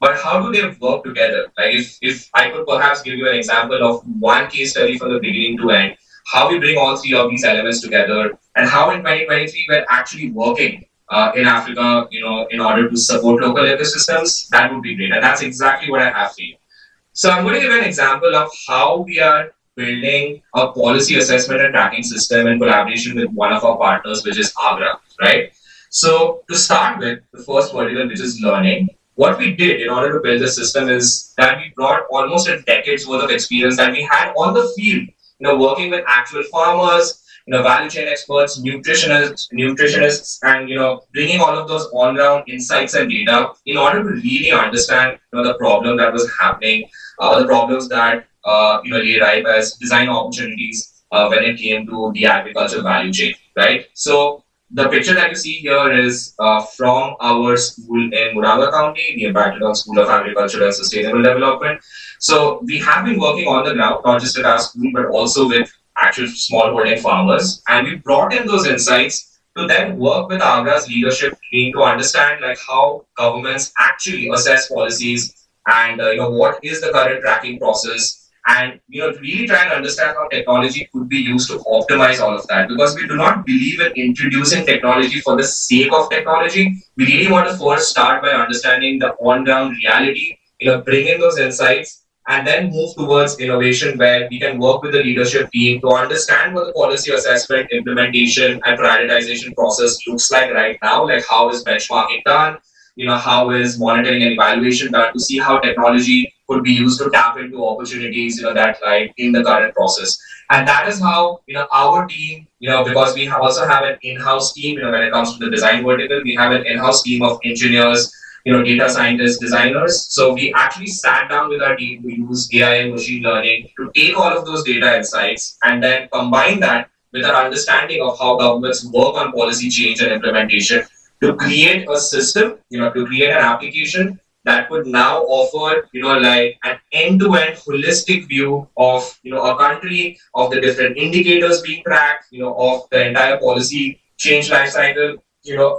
But how do they work together? Like if I could perhaps give you an example of one case study from the beginning to end, how we bring all three of these elements together, and how in 2023 we're actually working in Africa, in order to support local ecosystems, that would be great. And that's exactly what I have for you. So I'm going to give an example of how we are building a policy assessment and tracking system in collaboration with one of our partners, which is Agra, right? So to start with, the first vertical, which is learning, what we did in order to build the system is that we brought almost a decade's worth of experience that we had on the field, working with actual farmers, value chain experts, nutritionists, and bringing all of those on-ground insights and data in order to really understand the problem that was happening, the problems that lay ripe as design opportunities when it came to the agriculture value chain, right? So the picture that you see here is from our school in Muranga County, the Impacted School of Agriculture and Sustainable Development. So we have been working on the ground, not just at our school, but also with actual smallholding farmers. And we brought in those insights to then work with Agra's leadership team to understand like how governments actually assess policies and what is the current tracking process, and to really try and understand how technology could be used to optimize all of that, because we do not believe in introducing technology for the sake of technology. We really want to first start by understanding the on-ground reality, bring in those insights, and then move towards innovation where we can work with the leadership team to understand what the policy assessment, implementation, and prioritization process looks like right now, like how is benchmarking done, how is monitoring and evaluation done, to see how technology could be used to tap into opportunities, that lie in the current process. And that is how, our team, because we also have an in-house team, when it comes to the design vertical, we have an in-house team of engineers, data scientists, designers. So we actually sat down with our team to use AI and machine learning to take all of those data insights and then combine that with our understanding of how governments work on policy change and implementation to create a system, to create an application that would now offer, like an end-to-end holistic view of, a country, of the different indicators being tracked, of the entire policy change life cycle,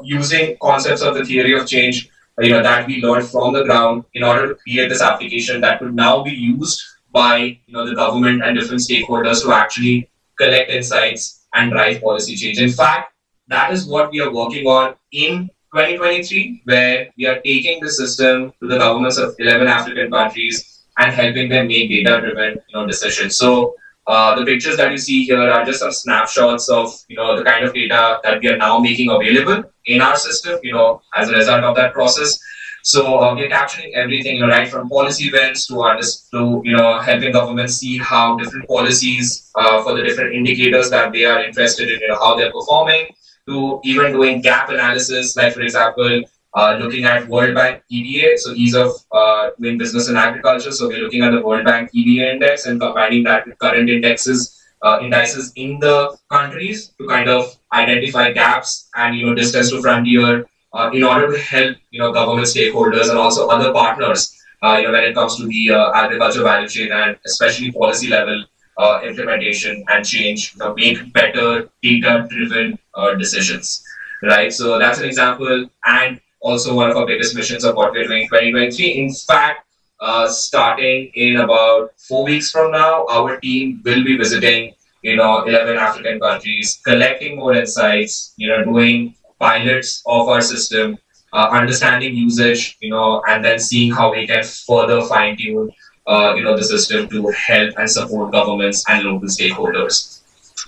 using concepts of the theory of change, that we learned from the ground in order to create this application that could now be used by, the government and different stakeholders to actually collect insights and drive policy change. In fact, that is what we are working on in 2023, where we are taking the system to the governments of 11 African countries and helping them make data-driven, decisions. So the pictures that you see here are just some snapshots of, the kind of data that we are now making available in our system, as a result of that process. So we're capturing everything, right from policy events to helping governments see how different policies for the different indicators that they are interested in, how they're performing, to even doing gap analysis, like for example, looking at World Bank EDA, so ease of doing business in agriculture. So we're looking at the World Bank EDA index and combining that with current indices in the countries to kind of identify gaps and distance to frontier in order to help government stakeholders and also other partners when it comes to the agriculture value chain, and especially policy level implementation and change, make better data-driven decisions, right? So that's an example, and also one of our biggest missions of what we're doing in 2023. In fact, starting in about 4 weeks from now, our team will be visiting 11 African countries, collecting more insights, doing pilots of our system, understanding usage, and then seeing how we can further fine-tune the system to help and support governments and local stakeholders,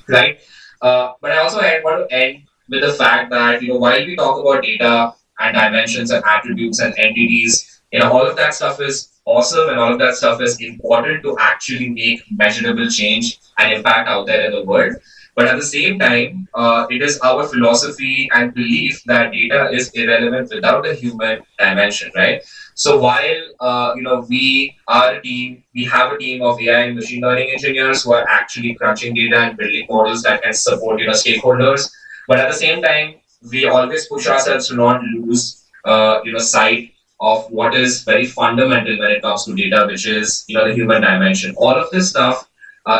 right? But I also want to end with the fact that while we talk about data and dimensions and attributes and entities, all of that stuff is awesome and all of that stuff is important to actually make measurable change and impact out there in the world. But at the same time, it is our philosophy and belief that data is irrelevant without a human dimension, right? So while we are a team, we have a team of AI and machine learning engineers who are actually crunching data and building models that can support stakeholders. But at the same time, we always push ourselves to not lose sight of what is very fundamental when it comes to data, which is the human dimension. All of this stuff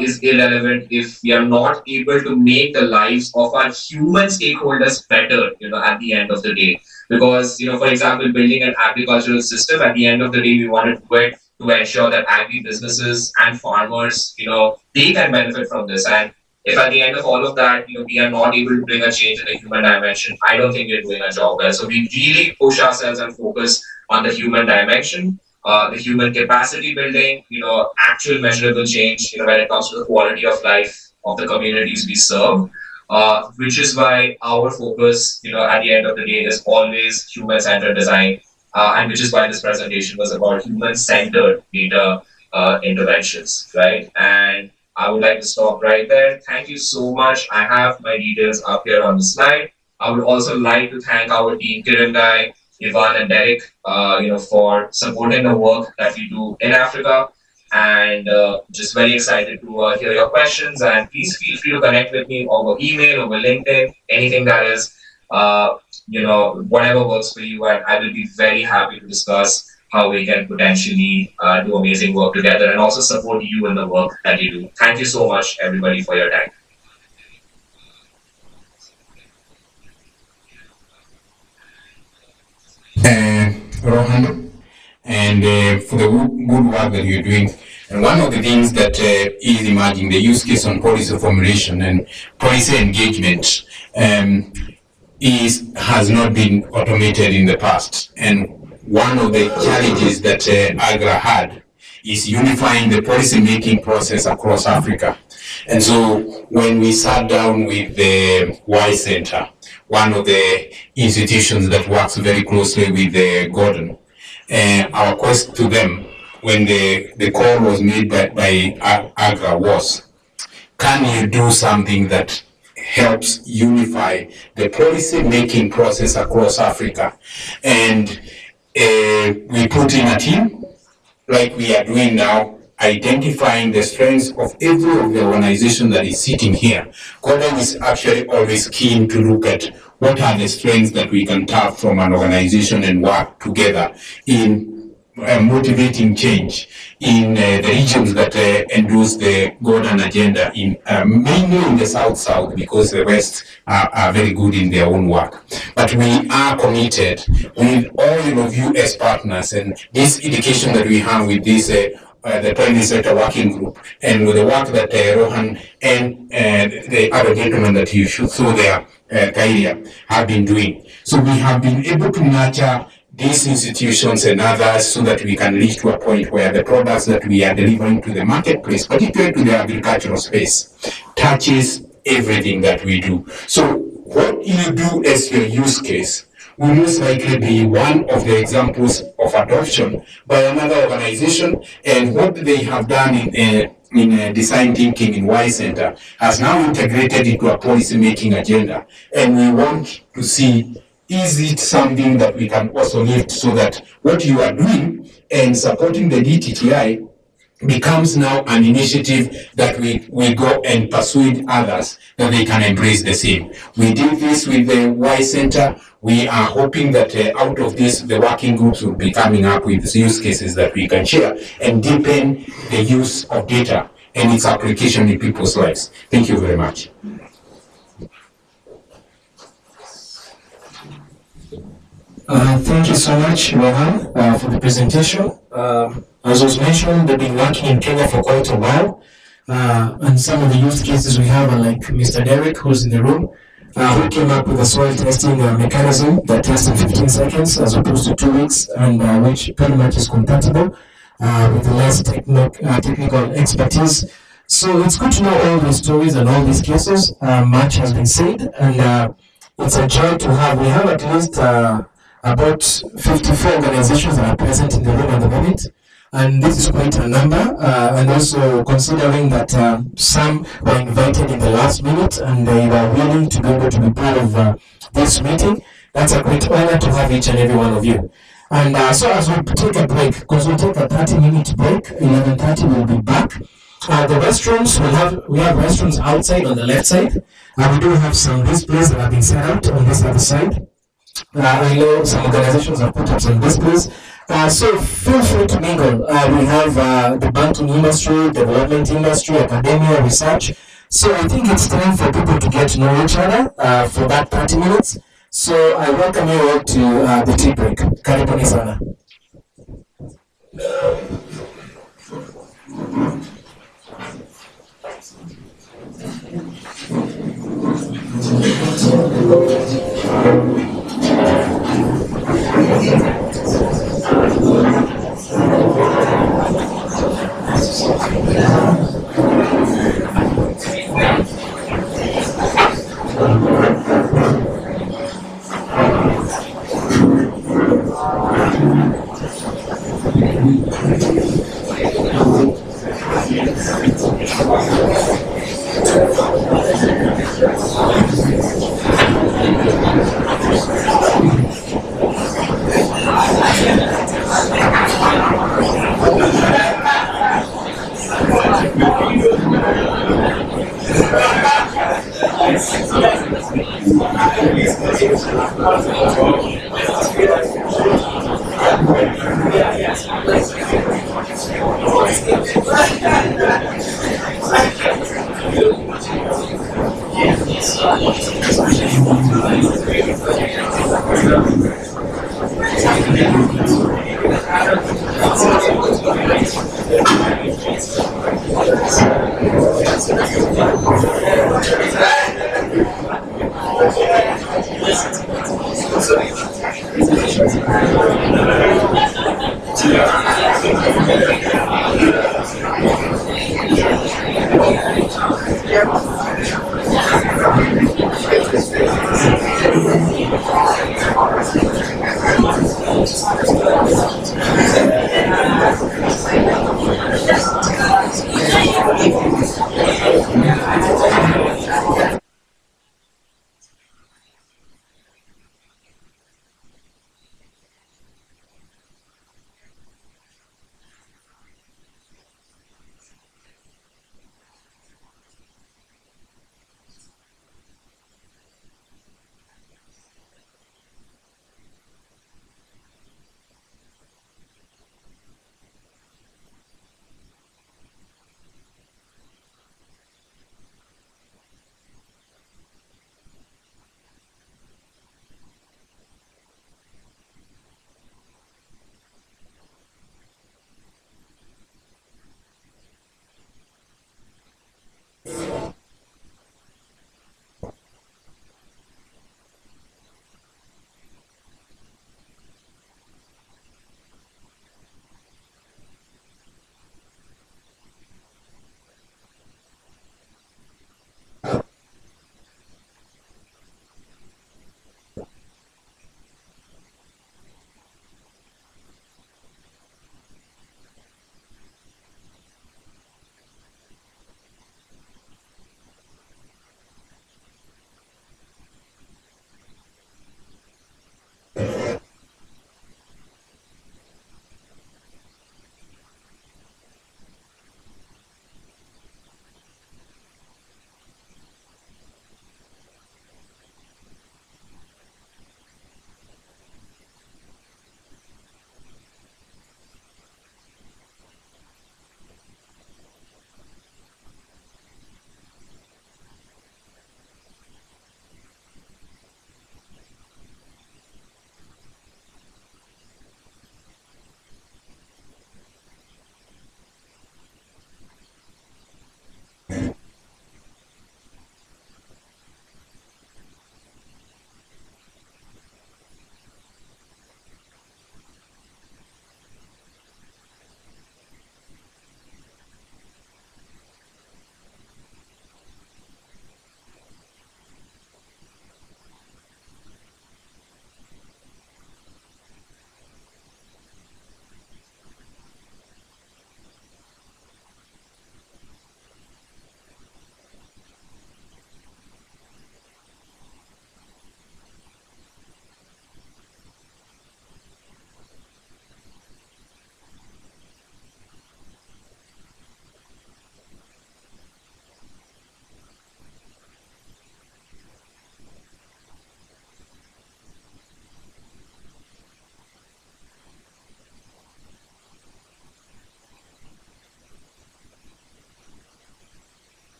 is irrelevant if we are not able to make the lives of our human stakeholders better, at the end of the day. Because, for example, building an agricultural system, at the end of the day, we want to do it to ensure that agri businesses and farmers, they can benefit from this. And if at the end of all of that, we are not able to bring a change in the human dimension, I don't think we're doing a job well. So we really push ourselves and focus on the human dimension, the human capacity building, actual measurable change, when it comes to the quality of life of the communities we serve. Which is why our focus, at the end of the day, is always human-centered design, and which is why this presentation was about human-centered data interventions, right? And I would like to stop right there. Thank you so much. I have my details up here on the slide. I would also like to thank our team, Kiran Guy, Ivan, and Derek, for supporting the work that we do in Africa. And just very excited to hear your questions. And please feel free to connect with me over email, over LinkedIn, anything that is, whatever works for you. And I will be very happy to discuss how we can potentially do amazing work together and also support you in the work that you do. Thank you so much, everybody, for your time. Rohan, and for the good work that you're doing. And one of the things that is emerging, the use case on policy formulation and policy engagement has not been automated in the past. And one of the challenges that AGRA had is unifying the policy making process across Africa. And so when we sat down with the Y Center, one of the institutions that works very closely with Gordon, our quest to them when the call was made by AGRA was, can you do something that helps unify the policy making process across Africa? And we put in a team like we are doing now, identifying the strengths of every of the organization that is sitting here. Gordon is actually always keen to look at what are the strengths that we can tap from an organization and work together in motivating change in the regions that endorse the Gordon agenda, in mainly in the South, because the West are very good in their own work. But we are committed with all of you as partners, and this education that we have with this the Prime Sector Working Group, and with the work that Rohan and the other gentlemen that you should saw there, Kairia, have been doing. So we have been able to nurture these institutions and others so that we can reach to a point where the products that we are delivering to the marketplace, particularly to the agricultural space, touches everything that we do. So what you do as your use case will most likely be one of the examples of adoption by another organization, and what they have done in design thinking in Y Center has now integrated into a policy making agenda. And we want to see, is it something that we can also lift so that what you are doing and supporting the DTTI becomes now an initiative that we go and persuade others that they can embrace the same. We did this with the Y Center. We are hoping that out of this, the working groups will be coming up with use cases that we can share and deepen the use of data and its application in people's lives. Thank you very much. Thank you so much, Rohan, for the presentation. As was mentioned, they've been working in Kenya for quite a while. And some of the use cases we have are like Mr. Derek, who's in the room, who came up with a soil testing mechanism that tests in 15 seconds as opposed to 2 weeks, and which pretty much is compatible with less technical expertise. So it's good to know all these stories and all these cases. Much has been said, and it's a joy to have. We have at least about 54 organizations that are present in the room at the moment, and this is quite a number, and also considering that some were invited in the last minute and they were willing to be able to be part of this meeting. That's a great honor to have each and every one of you. And so as we take a break, because we'll take a 30-minute break, 11:30 we'll be back. The restrooms, we have restrooms outside on the left side. We do have some displays that have been set out on this other side. I know some organizations have put up some displays. So feel free to mingle. We have the banking industry, development industry, academia, research. So I think it's time for people to get to know each other for that 30 minutes. So I welcome you all to the tea break. Karibuni sana.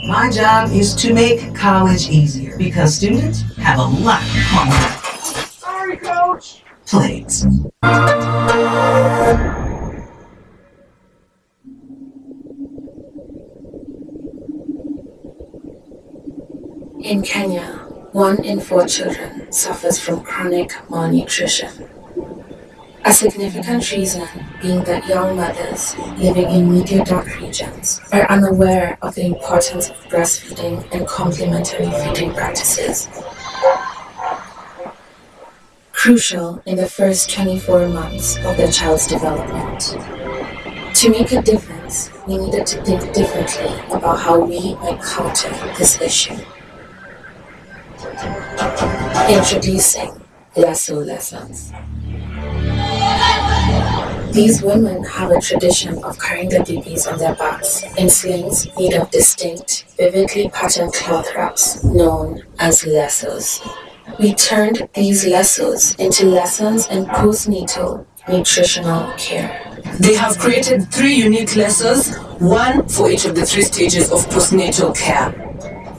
My job is to make college easier because students have a lot on their plates. In Kenya, 1 in 4 children suffers from chronic malnutrition. A significant reason being that young mothers living in media-dark regions are unaware of the importance of breastfeeding and complementary feeding practices. Crucial in the first 24 months of their child's development. To make a difference, we needed to think differently about how we might counter this issue. Introducing lasso lessons. These women have a tradition of carrying their babies on their backs in slings made of distinct, vividly patterned cloth wraps known as lassos. We turned these lassos into lessons in postnatal nutritional care. They have created 3 unique lessons, one for each of the 3 stages of postnatal care.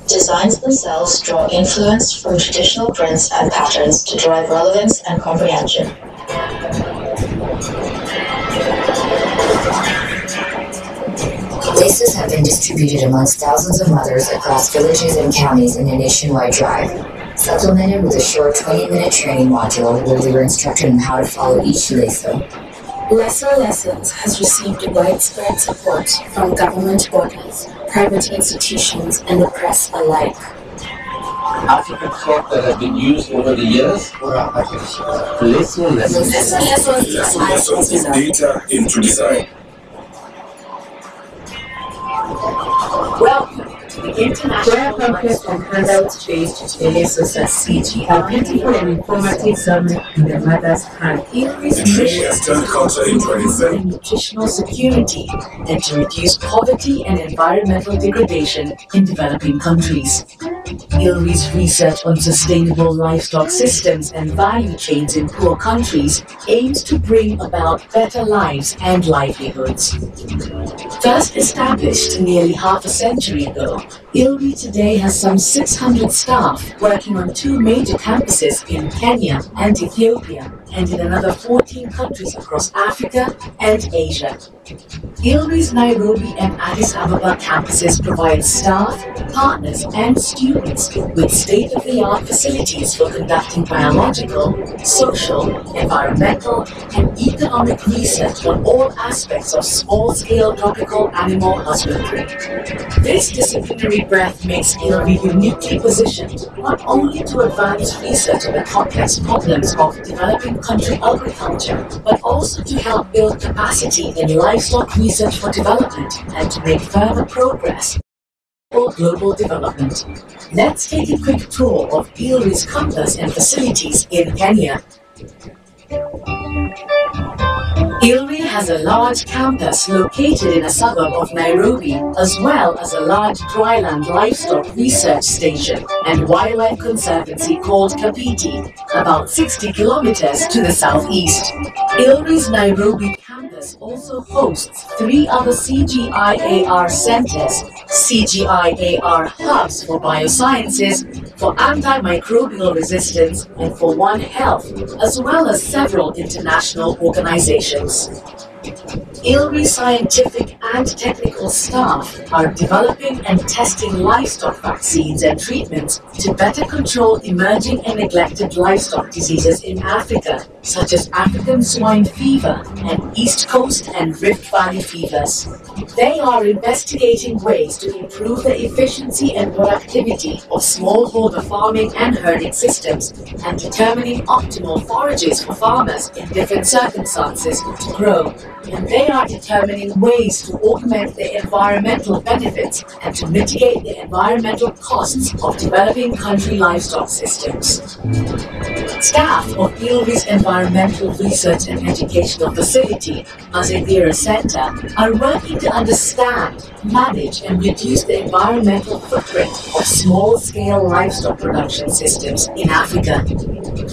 Designs themselves draw influence from traditional prints and patterns to drive relevance and comprehension. Laces have been distributed amongst thousands of mothers across villages and counties in a nationwide drive, supplemented with a short 20-minute training module where they were instructed on how to follow each lasso. Lasso Lessons has received widespread support from government bodies, private institutions, and the press alike. African cloth that has been used over the years. Lasso Lessons. Lasso Lessons is data into design. Welcome to the International Conference on Handouts-Based Lasos at CG, a beautiful and informative summit in the mother's hand. Nutrition has turned culture into an event. Nutritional security and to reduce poverty and environmental degradation in developing countries. ILRI's research on sustainable livestock systems and value chains in poor countries aims to bring about better lives and livelihoods. First established nearly half a century ago, ILRI today has some 600 staff working on 2 major campuses in Kenya and Ethiopia, and in another 14 countries across Africa and Asia. ILRI's Nairobi and Addis Ababa campuses provide staff, partners, and students with state-of-the-art facilities for conducting biological, social, environmental, and economic research on all aspects of small-scale tropical animal husbandry. This disciplinary breadth makes ILRI uniquely positioned not only to advance research on the complex problems of developing country agriculture, but also to help build capacity in livestock research for development and to make further progress for global development. Let's take a quick tour of ILRI's campus and facilities in Kenya. ILRI has a large campus located in a suburb of Nairobi, as well as a large dryland livestock research station and wildlife conservancy called Kapiti, about 60 kilometers to the southeast. ILRI's Nairobi campus also hosts 3 other CGIAR centers, CGIAR hubs for biosciences, for antimicrobial resistance, and for One Health, as well as several international organizations. ILRI scientific and technical staff are developing and testing livestock vaccines and treatments to better control emerging and neglected livestock diseases in Africa, such as African swine fever and East Coast and Rift Valley fevers. They are investigating ways to improve the efficiency and productivity of smallholder farming and herding systems and determining optimal forages for farmers in different circumstances to grow. And they are determining ways to augment the environmental benefits and to mitigate the environmental costs of developing country livestock systems. Staff of ILRI's environmental Environmental Research and Educational Facility, Azedira Center, are working to understand, manage, and reduce the environmental footprint of small-scale livestock production systems in Africa.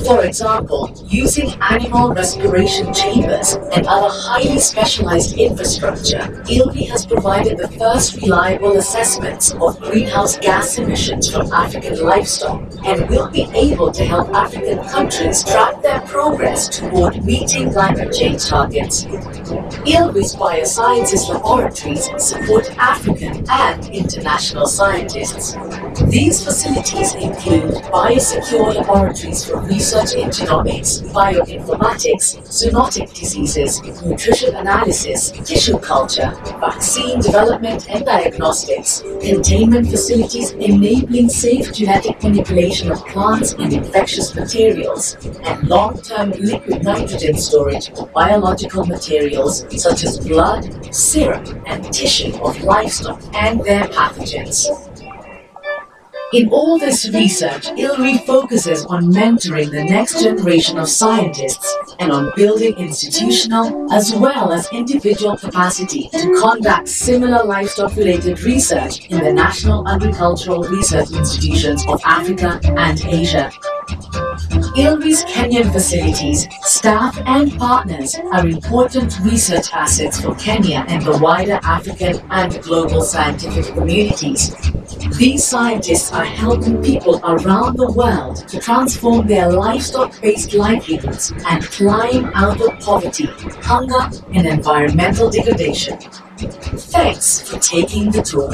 For example, using animal respiration chambers and other highly specialized infrastructure, ILRI has provided the first reliable assessments of greenhouse gas emissions from African livestock and will be able to help African countries track their progress toward meeting climate change targets. ILRI's biosciences laboratories support African and international scientists. These facilities include biosecure laboratories for research in genomics, bioinformatics, zoonotic diseases, nutrition analysis, tissue culture, vaccine development and diagnostics, containment facilities enabling safe genetic manipulation of plants and infectious materials, and long-term liquid nitrogen storage of biological materials such as blood, serum, and tissue of livestock and their pathogens. In all this research, ILRI focuses on mentoring the next generation of scientists and on building institutional as well as individual capacity to conduct similar livestock-related research in the National Agricultural Research Institutions of Africa and Asia. ILRI's Kenyan facilities, staff and partners are important research assets for Kenya and the wider African and global scientific communities. These scientists are helping people around the world to transform their livestock-based livelihoods and climb out of poverty, hunger, and environmental degradation. Thanks for taking the tour.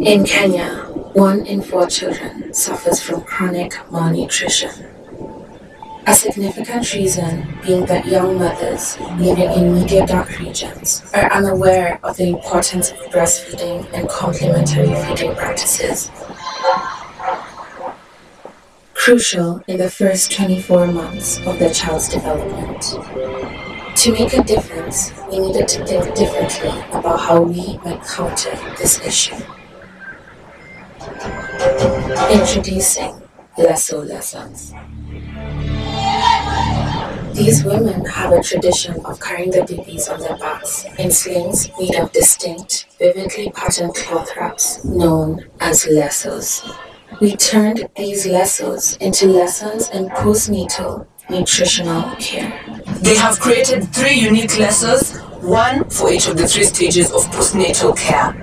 In Kenya, 1 in 4 children suffers from chronic malnutrition. A significant reason being that young mothers living in media-dark regions are unaware of the importance of breastfeeding and complementary feeding practices. Crucial in the first 24 months of the child's development. To make a difference, we needed to think differently about how we might counter this issue. Introducing Lasso Lessons. These women have a tradition of carrying their babies on their backs in slings made of distinct, vividly patterned cloth wraps known as lassos. We turned these lassos into lessons in postnatal nutritional care. They have created 3 unique lessons, one for each of the 3 stages of postnatal care.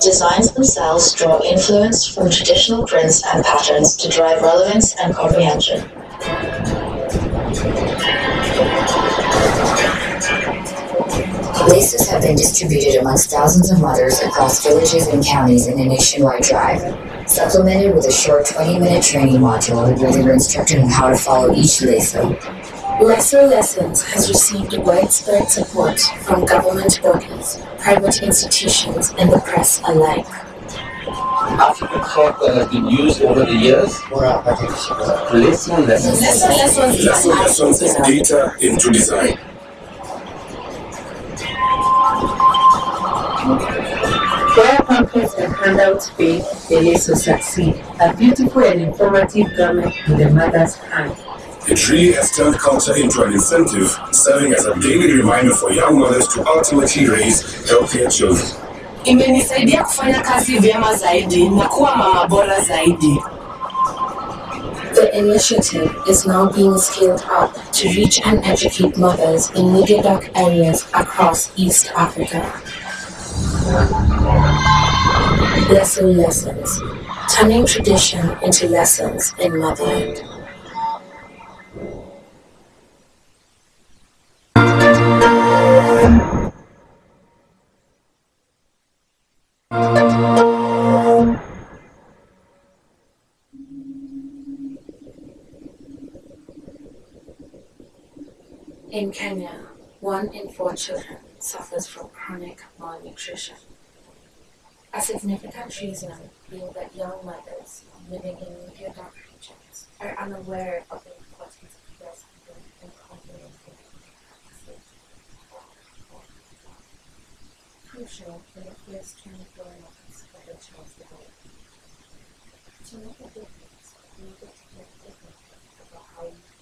Designs themselves draw influence from traditional prints and patterns to drive relevance and comprehension. Laces have been distributed amongst thousands of mothers across villages and counties in a nationwide drive, supplemented with a short 20-minute training module where they were instructed on how to follow each lasso. Lasso Lessons has received widespread support from government bodies, private institutions, and the press alike. African cloth that has been used over the years. Placement lessons. Lessons of data into design. Where pamphlets and handouts fail, the lessons succeed. A beautiful and informative garment in the mother's hand. It really has turned culture into an incentive, serving as a daily reminder for young mothers to ultimately raise healthier children. Imenisaidia kufanya kazi vyema zaidi na kuwa mama bora zaidi. The initiative is now being scaled up to reach and educate mothers in media-dark areas across East Africa. Lasso Lessons, turning tradition into lessons in motherhood. In Kenya, 1 in 4 children suffers from chronic malnutrition. A significant reason being that young mothers living in media-dark regions subjects are unaware of the importance of breastfeeding and complementary crucial in the first 24 months of the child's development. To make a difference, we need to think differently about how we